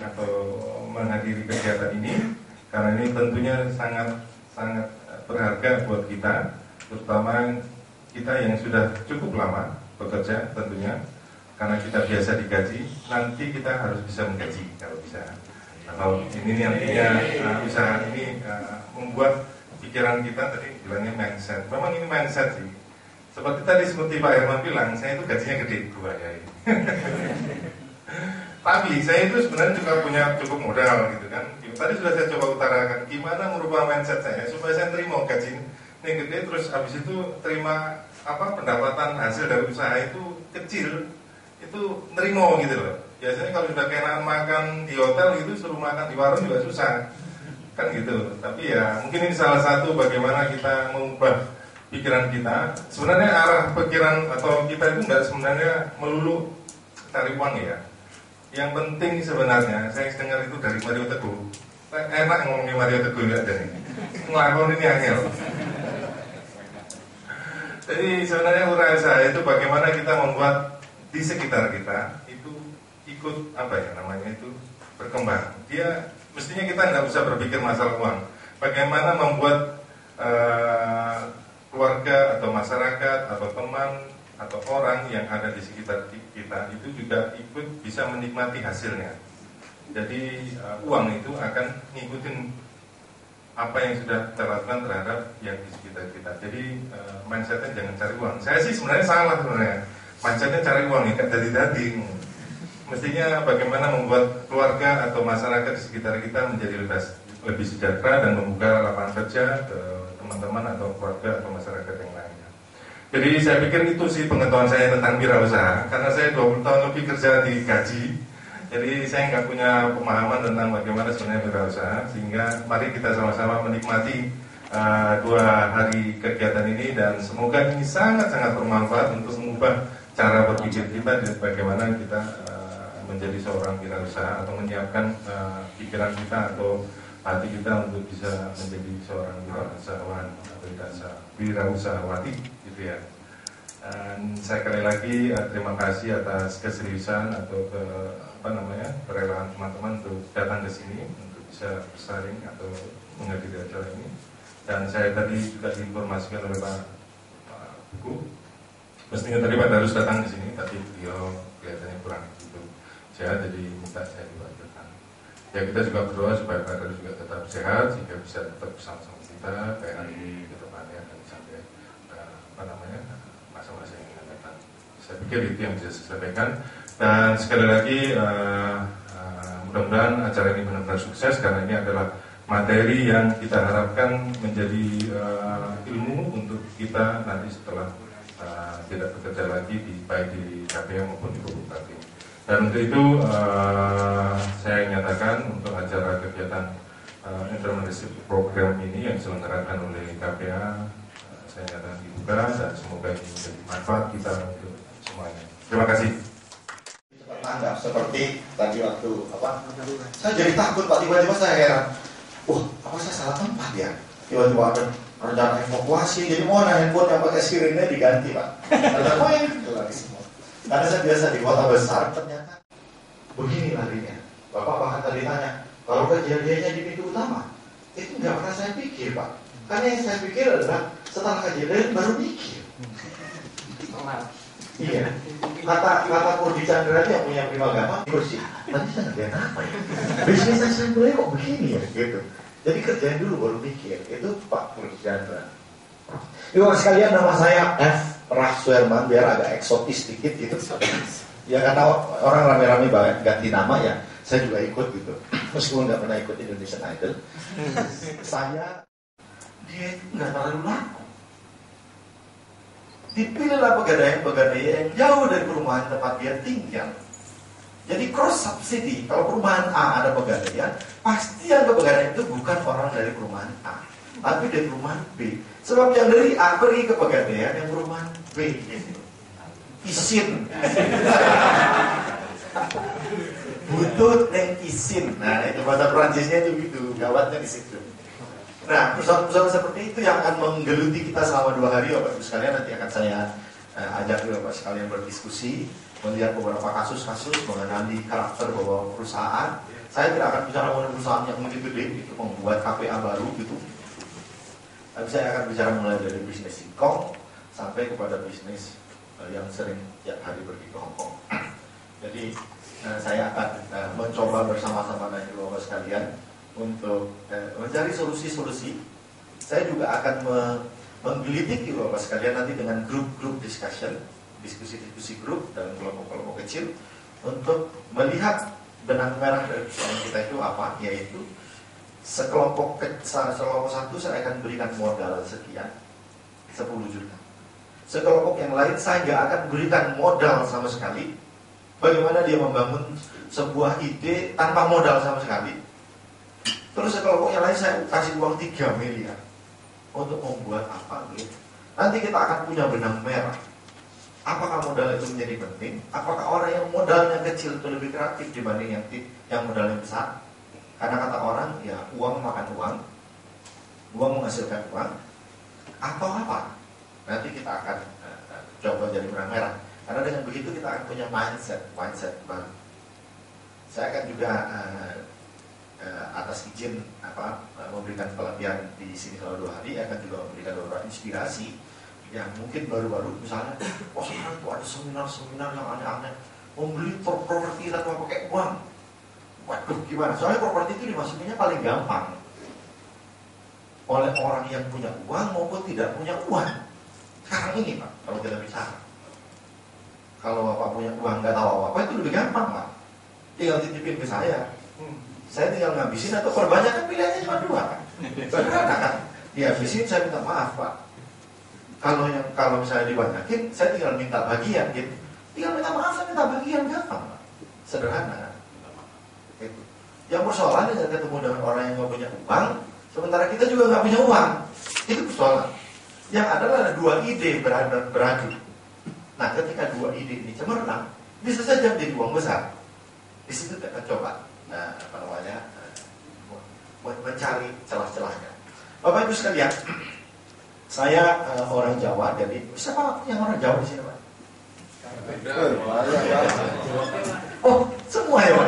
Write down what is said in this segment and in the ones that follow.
atau menghadiri kegiatan ini, karena ini tentunya sangat berharga buat kita, terutama kita yang sudah cukup lama bekerja tentunya, karena kita biasa digaji, nanti kita harus bisa menggaji kalau bisa. Kalau ini nantinya usaha ini membuat pikiran kita, tadi bilangnya mindset, memang ini mindset sih. Seperti Pak Herman bilang, saya itu gajinya gede, gua ya. Tapi saya itu sebenarnya juga punya cukup modal gitu kan. Tadi sudah saya coba utarakan gimana merubah mindset saya supaya saya terima gaji ini gede, terus habis itu terima pendapatan hasil dari usaha itu kecil, itu nerimo gitu loh. Biasanya kalau sudah keenakan makan di hotel itu suruh makan di warung juga susah kan gitu. Tapi ya mungkin ini salah satu bagaimana kita mengubah pikiran kita. Sebenarnya arah pikiran atau kita itu enggak sebenarnya melulu cari uang ya. Yang penting sebenarnya, saya dengar itu dari Mario Teguh. Enak ngomongin Mario Teguh ya, dan ngelakon ini angel. Jadi sebenarnya usaha itu bagaimana kita membuat di sekitar kita itu ikut itu berkembang. Dia mestinya kita nggak usah berpikir masalah uang. Bagaimana membuat keluarga atau masyarakat atau teman atau orang yang ada di sekitar kita itu juga ikut bisa menikmati hasilnya. Jadi uang itu akan ngikutin apa yang sudah kita lakukan terhadap yang di sekitar kita. Jadi mindsetnya jangan cari uang. Saya sih sebenarnya salah sebenarnya. Mindsetnya cari uang ya, jadi mestinya bagaimana membuat keluarga atau masyarakat di sekitar kita menjadi lebih sejahtera dan membuka lapangan kerja ke teman-teman atau keluarga atau masyarakat yang lainnya. Jadi saya pikir itu sih pengetahuan saya tentang wirausaha, karena saya 20 tahun lebih kerja di gaji. Jadi saya nggak punya pemahaman tentang bagaimana sebenarnya wirausaha, sehingga mari kita sama-sama menikmati 2 hari kegiatan ini, dan semoga ini sangat-sangat bermanfaat untuk mengubah cara berpikir kita dan bagaimana kita menjadi seorang wirausaha atau menyiapkan pikiran kita atau hati kita untuk bisa menjadi seorang wirausahawan atau wirausahawati gitu ya. Dan saya sekali lagi terima kasih atas keseriusan atau kerelaan teman-teman untuk datang ke sini untuk bisa bersaring atau menghadiri acara ini. Dan saya tadi juga diinformasikan oleh Pak Buku, mestinya tadi Pak Darus datang ke sini, tapi beliau kelihatannya kurang gitu sehat, jadi minta saya dilanjutkan. Ya kita juga berdoa supaya Pak Darus juga tetap sehat sehingga bisa tetap bersama-sama kita kayak hari ini ke depannya dan sampai masa-masa yang akan datang. Saya pikir itu yang bisa saya sampaikan, dan sekali lagi mudah-mudahan acara ini benar-benar sukses, karena ini adalah materi yang kita harapkan menjadi ilmu untuk kita nanti setelah tidak bekerja lagi baik di KPA maupun di Bupati. Dan untuk itu saya nyatakan untuk acara kegiatan entrepreneurship program ini yang diselenggarakan oleh KPA, saya nyatakan dibuka, dan semoga ini menjadi manfaat kita untuk semuanya. Terima kasih. Tanggap seperti tadi waktu saya jadi takut Pak, tiba-tiba saya heran, apa saya salah tempat ya? Tiba-tiba ada rencana evakuasi, jadi mau handphone yang pakai sirinnya diganti Pak. Ada poin lagi semua. Karena saya biasa di kota besar, ternyata begini larinya. Bapak bahkan tadi tanya, kalau kejadiannya di pintu utama, itu nggak pernah saya pikir Pak. Karena yang saya pikir adalah setelah kejadian baru mikir. Iya. Kata Purdi Chandra yang punya Prima Gama, kursi. Tadi saya ngerjain apa ya? Bisnis saya mulai kok begini ya, gitu. Jadi kerjain dulu baru mikir. Itu Pak Purdi Chandra. Ibu sekalian, nama saya F. Rahsuerman, biar agak eksotis dikit gitu. Ya karena orang rame-rame banget ganti nama ya, saya juga ikut gitu. Meskipun nggak pernah ikut Indonesian Idol, dia itu nggak terlalu laku. Dipilihlah pegadaian yang jauh dari perumahan tempat dia tinggal. Jadi cross subsidi. Kalau perumahan A ada pegadaian, pasti yang ke pegadaian itu bukan orang dari perumahan A, tapi dari perumahan B. Sebab yang dari A pergi ke pegadaian yang perumahan B gitu. Isin. Butut yang isin. Nah itu bahasa Perancisnya itu gitu, gawatnya di situ. Nah persoalan-persoalan seperti itu yang akan menggeluti kita selama 2 hari, Bapak Ibu sekalian. Nanti akan saya ajak Bapak sekalian berdiskusi. melihat beberapa kasus-kasus mengenali karakter bahwa perusahaan, saya tidak akan bicara mengenai perusahaan yang lebih gede itu membuat KPA baru gitu, tapi saya akan bicara mulai dari bisnis singkong sampai kepada bisnis yang sering tiap hari pergi ke Hongkong. Jadi saya akan mencoba bersama-sama dengan Bapak sekalian untuk mencari solusi-solusi. Saya juga akan menggelitik Bapak sekalian nanti dengan grup-grup discussion, diskusi-diskusi grup dalam kelompok-kelompok kecil untuk melihat benang merah dari persoalan kita itu apa, yaitu sekelompok satu saya akan berikan modal sekian 10 juta. Sekelompok yang lain saya nggak akan berikan modal sama sekali. Bagaimana dia membangun sebuah ide tanpa modal sama sekali. Terus sekelompok yang lain saya kasih uang 3 miliar untuk membuat apa gitu. Nanti kita akan punya benang merah. Apakah modal itu menjadi penting? Apakah orang yang modalnya kecil itu lebih kreatif dibanding yang modalnya besar? Karena kata orang, ya uang makan uang, uang menghasilkan uang, atau apa? Nanti kita akan coba jadi benang merah. Karena dengan begitu kita akan punya mindset baru. Saya akan juga atas izin memberikan pelatihan di sini selama 2 hari, akan juga memberikan beberapa inspirasi yang mungkin baru-baru, misalnya, sekarang itu ada seminar-seminar yang aneh-aneh, membeli properti tanpa pakai uang. Waduh, gimana? Soalnya properti itu dimasukinnya paling gampang oleh orang yang punya uang maupun tidak punya uang. Sekarang ini Pak, kalau kita bicara, kalau Bapak punya uang nggak tahu apa-apa itu lebih gampang Pak. Tinggal titipin ke saya tinggal ngabisin atau perbanyak, kan pilihannya cuma 2 kan. Sederhana kan? Dihabisin, saya minta maaf Pak. Kalau misalnya dibanyakin, saya tinggal minta bagian gitu. Tinggal minta maaf, saya minta bagian, gampang Pak. Sederhana kan? Gitu. Yang persoalan dengan ketemu dengan orang yang nggak punya uang, sementara kita juga nggak punya uang, itu persoalan. Yang adalah ada 2 ide beradu. Nah, ketika 2 ide ini cemerlang, bisa saja menjadi uang besar. Di situ kita coba, mencari celah-celahnya. Bapak Ibu sekalian, saya orang Jawa, jadi siapa yang orang Jawa di sini Pak? Oh, semua ya Pak?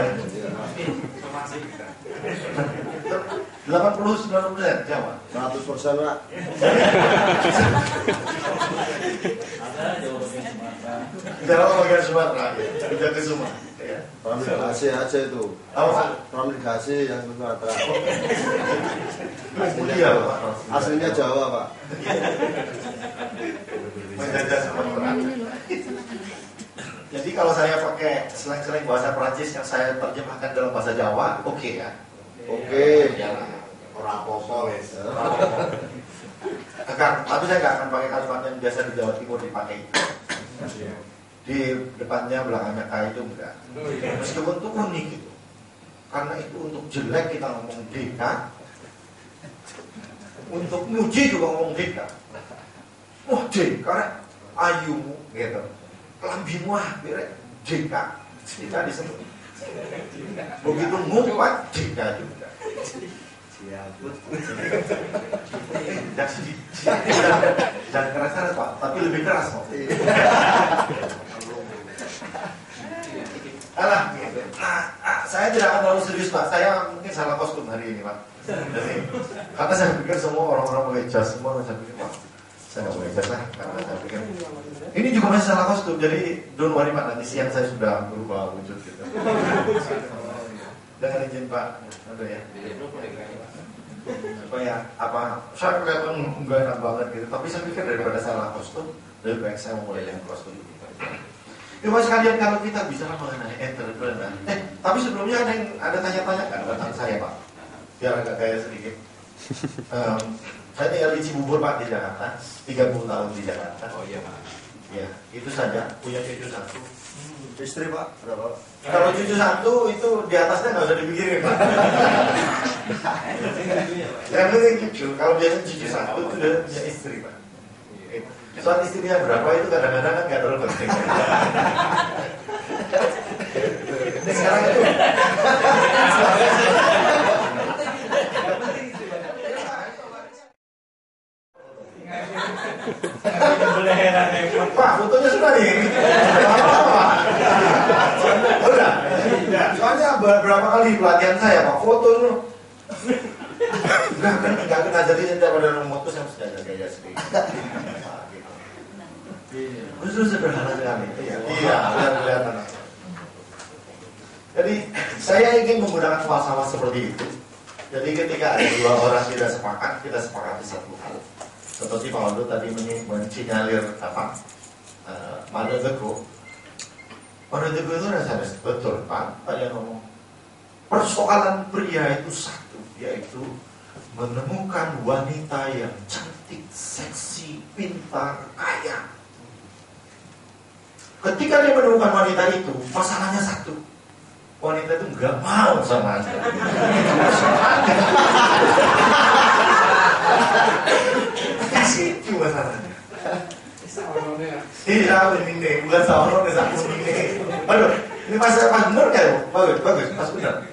80-90% Jawa. 100% Pak. Jawa bagian Sumatera, udah ke Sumatera. Ramligasi aja itu. Ramligasi yang Sumatera. Aslinya Jawa Pak. Menjajah Sumatera. Jadi kalau saya pakai slang-slang bahasa Perancis yang saya terjemahkan dalam bahasa Jawa, oke ya? Oke. Orang apa-apa wes. Tapi saya nggak akan pakai kalimat yang biasa di Jawa Timur dipakai. Di depannya belakangnya K itu enggak. Meskipun itu unik gitu. Karena itu untuk jelek kita ngomong deka, untuk muji juga ngomong deka. Wah deka, ayumu gitu. Kelambimu birek deka. Kita disebut. Begitu ngumpat deka juga. Jangan keras-keras Pak, tapi lebih keras Pak. Alah, gitu. Saya tidak akan terlalu serius Pak. Saya mungkin salah kostum hari ini Pak. Jadi, karena saya pikir semua orang-orang pakai jas semua, saya pikir Pak, saya nggak pakai jas lah. Karena saya pikir ini juga masih salah kostum. Jadi don't worry Pak, nanti siang saya sudah berubah wujud gitu. Dengan izin Pak, ada ya. Supaya saya kelihatan enggak enak banget gitu. Tapi saya pikir daripada salah kostum, lebih baik saya mulai dengan kostum ini. Mas sekalian, kalau kita bicara mengenai entrepreneur, tapi sebelumnya ada tanya-tanya kan tentang saya Pak, biar agak gaya sedikit. Saya tinggal di Cibubur Pak, di Jakarta, 30 tahun di Jakarta. Oh iya Pak. Ya, itu saja. Punya cucu 1. Istri Pak, berapa? Kalau cucu 1 itu di atasnya nggak usah dipikirin Pak. Yang penting cucu. Kalau biasanya cucu 1 itu udah punya istri Pak. Soal istrinya berapa itu kadang-kadang kan nggak terlalu penting. Sekarang itu Pak, fotonya sudah nih. beberapa kali pelatihan saya Pak, foto dulu. Enggak kena jadi daripada motor saya mesti ada gaya sedikit. Justru sederhana sekali. Iya, kelihatan. Jadi saya ingin menggunakan falsafah seperti itu. Jadi ketika ada dua orang tidak sepakat, kita sepakati satu hal. Seperti Pak Aldo tadi mensinyalir Mada Teguh. Mada Teguh itu rasanya betul Pak yang ngomong. Persoalan pria itu satu, yaitu menemukan wanita yang cantik, seksi, pintar, kaya. Ketika dia menemukan wanita itu, masalahnya satu. Wanita itu nggak mau sama Anda. Itu masalahnya. Iya, ini bukan salah ini. Aduh, ini pas benar kan? Bagus, pas benar.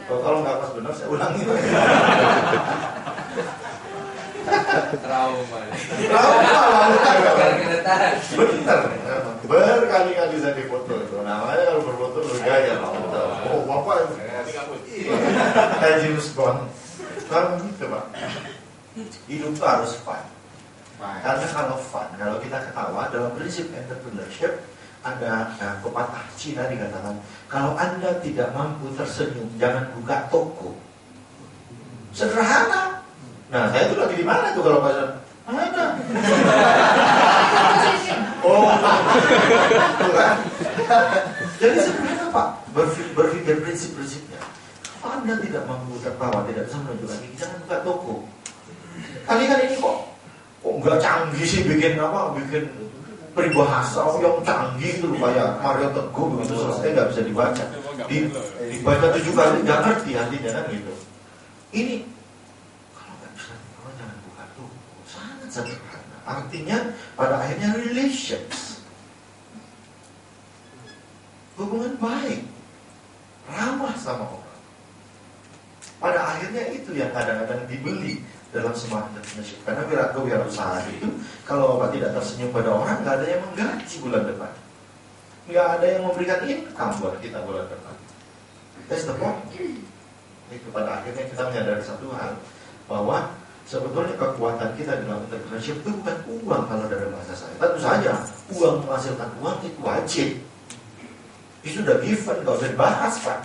Kalau nggak pas benar, saya ulangi. Trauma. Benar. Berkali-kali saya difoto itu. Namanya kalau berfoto bergaya. Oh, bapak kayak James Bond. Kalau gitu Pak, hidup itu harus fun. Karena kalau fun, kalau kita ketawa dalam prinsip entrepreneurship ada pepatah Cina dikatakan, kalau Anda tidak mampu tersenyum, jangan buka toko. Sederhana. Nah, saya itu lagi di mana tuh kalau pasal? Mana? Oh, bukan. Jadi sebenarnya Pak, berpikir prinsip-prinsipnya. Kalau Anda tidak mampu tertawa, tidak bisa menunjukkan ini, jangan buka toko. Kali-kali ini kok nggak canggih sih bikin peribahasa yang canggih itu kayak Mario Teguh begitu selesai nggak bisa dibaca. Dibaca 7 kali nggak ngerti artinya kan gitu. Ini kalau nggak bisa tertawa jangan buka toko. Sangat sederhana. Artinya pada akhirnya relations, hubungan baik, ramah sama orang. Pada akhirnya itu yang kadang-kadang dibeli dalam sebuah entrepreneurship. Karena wirausaha itu kalau Bapak tidak tersenyum pada orang, nggak ada yang menggaji bulan depan, nggak ada yang memberikan income buat kita bulan depan. That's the point. Itu pada akhirnya kita menyadari satu hal, bahwa sebetulnya kekuatan kita dalam entrepreneurship itu bukan uang. Kalau dari bahasa saya, tentu saja uang menghasilkan uang itu wajib. Itu sudah given, nggak usah dibahas Pak.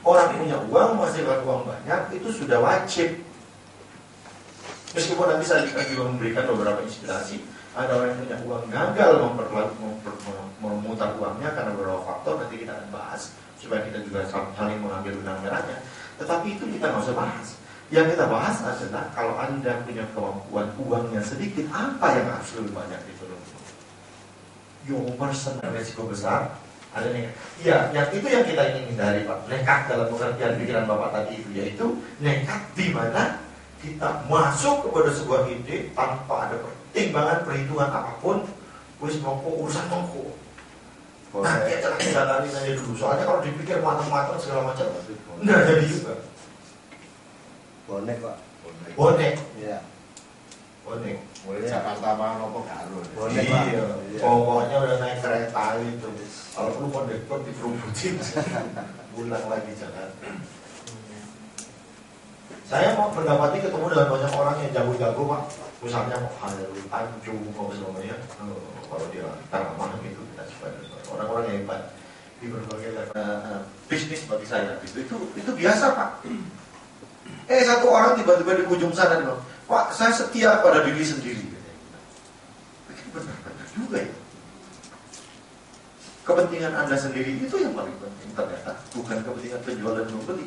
Orang punya uang menghasilkan uang banyak itu sudah wajib. Meskipun nanti saya juga memberikan beberapa inspirasi, ada orang yang punya uang gagal memutar uangnya karena beberapa faktor, nanti kita akan bahas supaya kita juga saling mengambil benang merahnya. Tetapi itu kita nggak usah bahas. Yang kita bahas adalah kalau Anda punya kemampuan uangnya sedikit, apa yang harus lebih banyak ditolong? Your personal resiko besar. Ada nih, ya, yang itu yang kita ingin hindari Pak. Nekat dalam pengertian pikiran Bapak tadi itu, yaitu nekat di mana kita masuk kepada sebuah ide tanpa ada pertimbangan, perhitungan apapun. Wis mongko urusan mongko. Nanti aja lah jalanin aja dulu. Soalnya kalau dipikir matang-matang segala macam, enggak jadi juga. Bonek Pak. Bonek. Iya. Bonek. Mulai Jakarta Manopo Garut. Bonek Pak. Pokoknya udah naik kereta itu. Kalau perlu kondektor dikerubutin, pulang lagi Jakarta. Saya mau mendapati ketemu dengan banyak orang yang jago-jago Pak. Misalnya mau Hairul Tanjung, mau semuanya. Kalau dia tanah mana gitu, kita supaya orang-orang yang hebat di berbagai level bisnis bagi saya itu biasa Pak. Satu orang tiba-tiba di ujung sana bilang, Pak, saya setia pada diri sendiri. Benar-benar juga ya. Kepentingan Anda sendiri itu yang paling penting ternyata, bukan kepentingan penjual dan pembeli.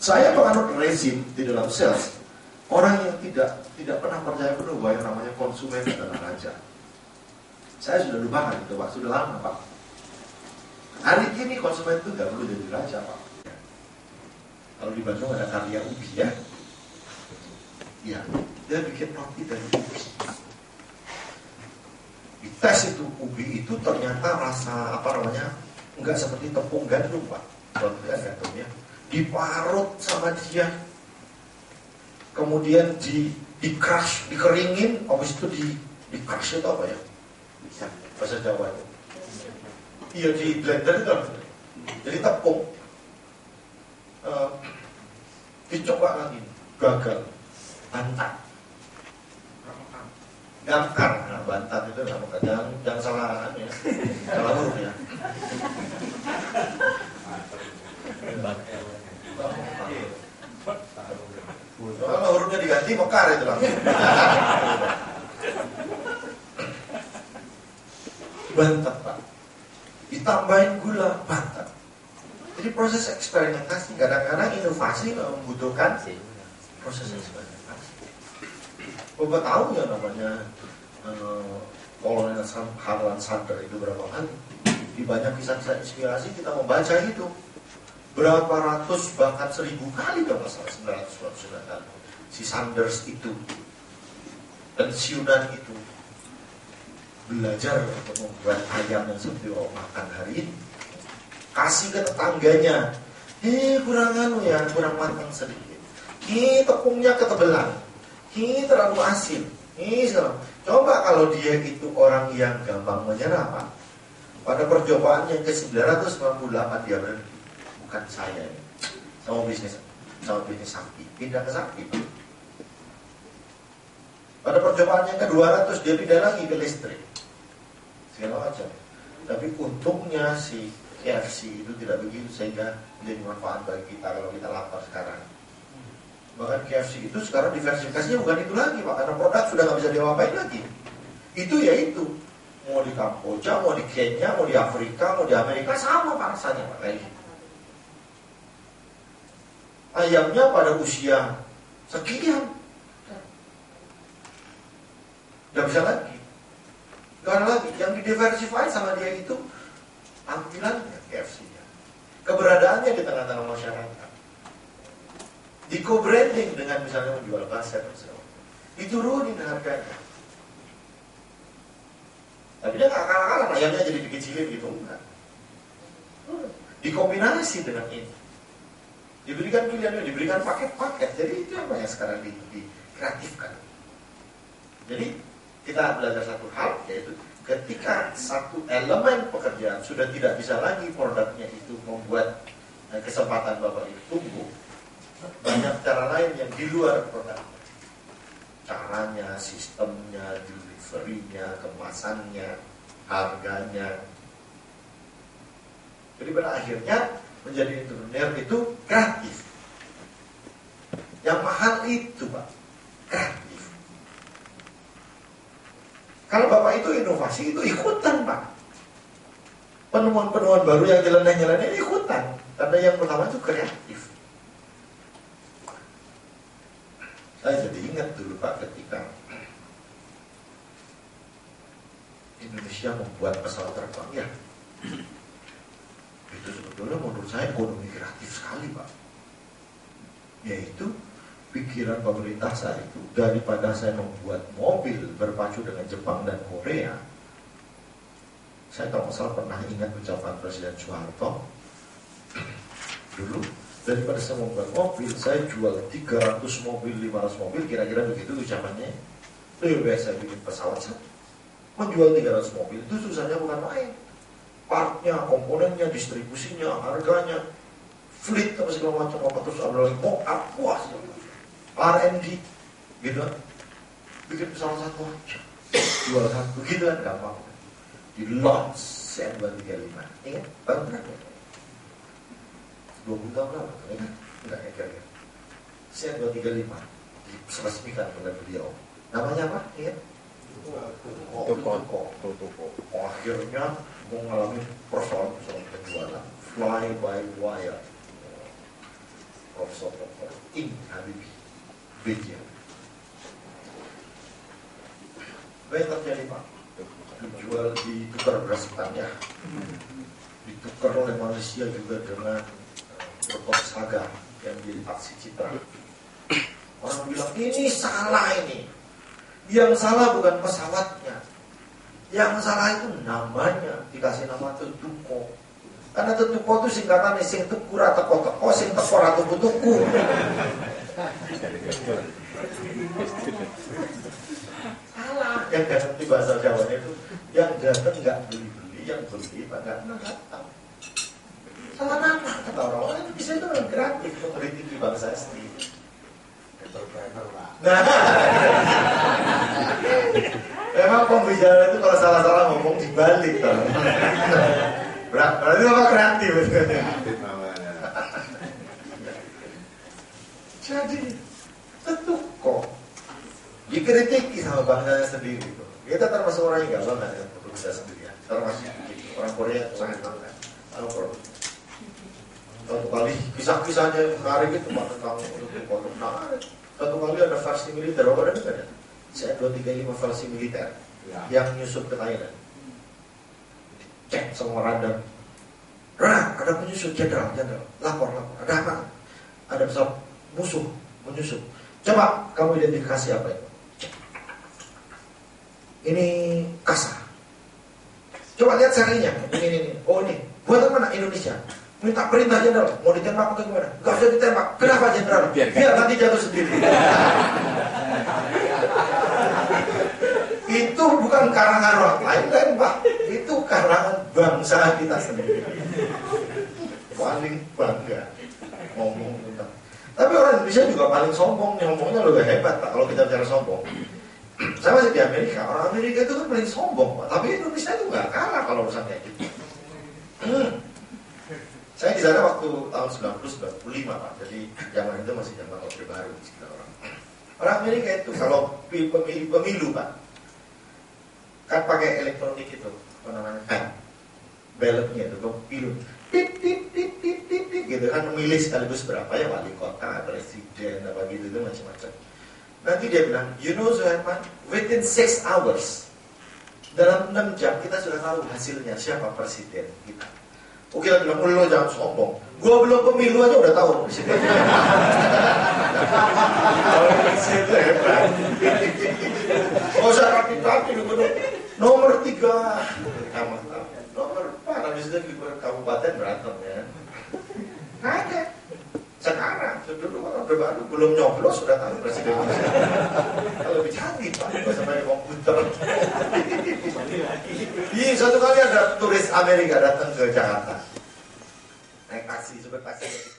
Saya menganut rezim di dalam sales, orang yang tidak pernah percaya penuh bahwa yang namanya konsumen adalah raja. Saya sudah lupakan itu Pak, sudah lama Pak. Hari ini konsumen itu nggak perlu jadi raja Pak. Kalau di Bandung ada karya ubi ya, iya, dia bikin roti dari ubi. Di tes itu ubi itu ternyata rasa nggak seperti tepung gandum Pak, contohnya gandumnya diparut sama dia, kemudian di crush, dikeringin, habis itu di crush itu apa ya? Bahasa Jawa itu. Iya, di blender itu jadi tepung. dicoba lagi, gagal, bantat, gamkar, nah, bantat itu sama jangan salah ya, salah huruf ya. Kalau hurufnya diganti mekar itu langsung. Bantat Pak, ditambahin gula, bantat. Jadi proses eksperimentasi, kadang-kadang inovasi membutuhkan proses eksperimentasi. Bapak tahu ya namanya Kolonel Harlan Sanders itu berapa kali? Di banyak kisah-kisah inspirasi kita membaca itu berapa ratus bahkan 1000 kali kalau masalah 900 kali. Si Sanders itu pensiunan itu belajar untuk membuat ayam yang seperti orang makan hari ini. Kasih ke tetangganya, kurang ya, kurang matang sedikit. Tepungnya ketebelan, terlalu asin. Coba kalau dia itu orang yang gampang menyerah, Pak. Pada percobaan yang ke-998 dia berhenti. Bukan saya ini, sama bisnis sapi, pindah ke sapi. Pada percobaan yang ke-200 dia pindah lagi ke listrik, segala macam. Tapi untungnya si KFC itu tidak begitu sehingga menjadi manfaat bagi kita kalau kita lapar sekarang. Bahkan KFC itu sekarang diversifikasinya bukan itu lagi Pak, karena produk sudah nggak bisa diapain lagi. Itu ya itu, mau di Kamboja, mau di Kenya, mau di Afrika, mau di Amerika sama Pak rasanya Pak kayak gitu. Ayamnya pada usia sekian, nggak bisa lagi, nggak ada lagi. Yang didiversify sama dia itu tampilannya KFC-nya, keberadaannya di tengah-tengah masyarakat, di co-branding dengan misalnya menjual kaset, diturunin harganya. Tapi dia nggak kalah-kalah, ayamnya jadi dikecilin gitu, enggak. Dikombinasi dengan ini, diberikan pilihannya, diberikan paket-paket. Jadi itu yang banyak sekarang dikreatifkan. Jadi kita belajar satu hal, yaitu ketika satu elemen pekerjaan sudah tidak bisa lagi produknya itu membuat kesempatan Bapak itu tumbuh, banyak cara lain yang di luar produk. Caranya, sistemnya, deliverynya, kemasannya, harganya. Jadi pada akhirnya menjadi entrepreneur itu kreatif. Yang mahal itu Pak, kreatif. Kalau Bapak itu inovasi, itu ikutan Pak. Penemuan-penemuan baru yang nyeleneh-nyeleneh ikutan. Karena yang pertama itu kreatif. Saya jadi ingat dulu Pak ketika Indonesia membuat pesawat terbang ya. Itu sebetulnya menurut saya ekonomi kreatif sekali Pak. Yaitu pikiran pemerintah saat itu, daripada saya membuat mobil berpacu dengan Jepang dan Korea. Saya kalau salah pernah ingat ucapan Presiden Soeharto dulu, daripada saya membuat mobil, saya jual 300 mobil, 500 mobil, kira-kira begitu ucapannya. Lebih baik saya bikin pesawat satu. Menjual 300 mobil itu susahnya bukan main. Partnya, komponennya, distribusinya, harganya, fleet apa segala macam, apa terus ada lagi mock-up, wah R&D gitu kan, bikin pesawat satu aja, jual satu gitu kan, gampang. Di launch CN235, ingat tahun berapa? 20 tahun lalu, ingat? Enggak ya kira-kira. CN235 diresmikan oleh beliau. Namanya apa? Ingat? Tuko. Akhirnya mengalami persoalan penjualan, fly by wire. Profesor Ing Habibie Beja. Apa yang terjadi Pak? Dijual, ditukar beras ketannya, ditukar oleh Malaysia juga dengan berkot saga yang jadi aksi citra. Orang bilang ini salah ini. Yang salah bukan pesawatnya, yang salah itu namanya, dikasih nama Tuko. Karena Tuko itu singkatan sing tuku ra teko-teko, sing teko ra tuku-tuku. Salah. Yang datang di bahasa Jawanya itu, yang datang nggak beli-beli, yang beli nggak datang. Salah nama kata orang-orang itu bisa itu kreatif mengkritiki bangsa sendiri. Entrepreneur, Pak. Nah, memang pembicara itu kalau salah-salah ngomong dibalik toh. Berarti apa kreatif? Kreatif namanya. Jadi tentu kok dikritiki sama bangsanya sendiri tuh. Kita termasuk orang yang galau dengan produksi sendiri ya. Termasuk orang Korea sangat bangga. Satu kali kisah-kisahnya menarik itu tentang untuk menarik. Satu kali ada versi militer, apa ada nggak ada? Saya 235 versi militer yang nyusup ke Thailand. Cek sama radar. Ada penyusup jenderal, lapor. Ada apa? Ada pesawat musuh menyusup. Coba kamu identifikasi apa itu? Ini kasar. Coba lihat serinya. Ini. Oh ini. Buatan mana? Indonesia. Minta perintah jenderal. Mau ditembak atau gimana? Gak usah ditembak. Kenapa jenderal? Biar nanti jatuh sendiri. Itu bukan karangan orang lain, Pak. Itu karangan bangsa kita sendiri. Paling bangga ngomong tentang. Tapi orang Indonesia juga paling sombong. Ngomongnya lebih hebat, Pak. Kalau kita bicara sombong. Saya masih di Amerika. Orang Amerika itu kan paling sombong, Pak. Tapi Indonesia itu nggak kalah kalau urusan kayak gitu. Saya di sana waktu tahun 90-95, Pak. Jadi zaman itu masih zaman Orde Baru di sekitar orang. Orang Amerika itu kalau pemilu, Pak, kan pakai elektronik itu, apa namanya? Ballotnya itu, pemilu. Pip gitu kan, memilih sekaligus berapa ya, wali kota, presiden, apa gitu itu macam-macam. Nanti dia bilang, you know Zuherman, within 6 hours, dalam 6 jam kita sudah tahu hasilnya siapa presiden kita. Oke, kita bilang, lo jangan sombong. Gua belum pemilu aja udah tahu presiden. Kalau presiden itu hebat. Oh, saya rapi-rapi dulu. Nomor 3. Nomor 4. Habis itu di kabupaten berantem ya. Ada. Sekarang, dulu Orde Baru belum nyoblos sudah tahu presiden. Kalau lebih canggih, Pak. Nggak sampai komputer. Iya, satu kali ada turis Amerika datang ke Jakarta. Naik taksi, super taksi.